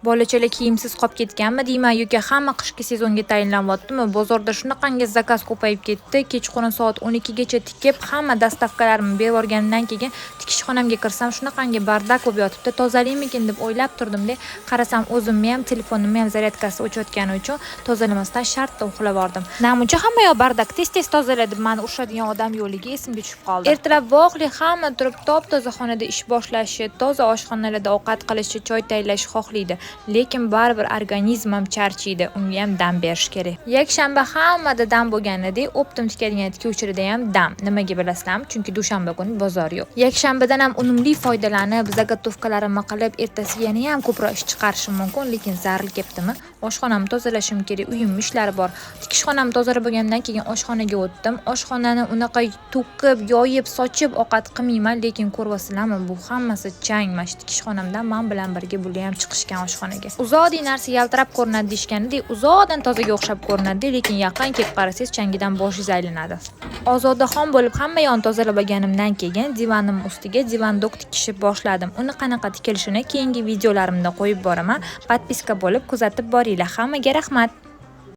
Bolachala kiyimsiz qolib ketganmi deyman yoki hamma qishki sezonga tayinlanyaptimi? Bozorda shunaqangi zakaz ko'payib ketdi. Kechqurun soat 12 gacha tikib, hamma dastavkalarimni berib yuborgandan keyin tikishxonamga kirsam shunaqangi bardak bo'lib yotibdi. Tozalaymikin deb o'ylab turdim-da, qarasam o'zimni ham telefonimni ham zaryadkasi o'chayotgani uchun tozalamasdan shartta uxlab bordim. Namuncha hamma yo bardak tez tozala deb meni urishadigan odam yo'qligi esimga tushib qoldi. Ertalab voqli hamma turib top-toza xonada ish boshlashi, toza oshxonalarda ovqat qilishi, choy tayyorlash xohlaydi. Lekin baribir organizmim charchaydi, unga ham dam berish kerak. Yakshanba hammada dam bo'lganidek, optim tikadigan tikuvchilarda ham dam. Nimaga bilasizlarmi? Chunki dushanba kuni bozor yo'q. Yakshanbadan ham unumli foydalanib, zagotovkalarimni qilib, ertasiga yana ham ko'proq ish chiqarishim mumkin, lekin zaril ketdimi? Oshxonamni tozalashim kerak, uyim ishlari bor. Tikishxonamni tozalab bo'lgandan keyin oshxonaga o'tdim. Oshxonani unaqa to'kib, yoyib, sochib ovqat qilmayman, lekin ko'rvasizlarmi, bu hammasi chang. Mana tikishxonamdan men bilan birga bular ham chiqishgan oshxonaga. Uzoqdek narsa yaltirab ko'rinadi deshganidek, uzoqdan tozaga o'xshab ko'rinadi, lekin yaqin kelib qarasangiz changidan boshingiz aylanadi. Ozodaxon bo'lib hamma yoqni tozalab olganimdan keyin divanim ustiga divandok tikishni boshladim. Uni qanaqa tikilishini keyingi videolarimda qo'yib boraman. Podpiska bo'lib kuzatib boringlar. Hammaga rahmat.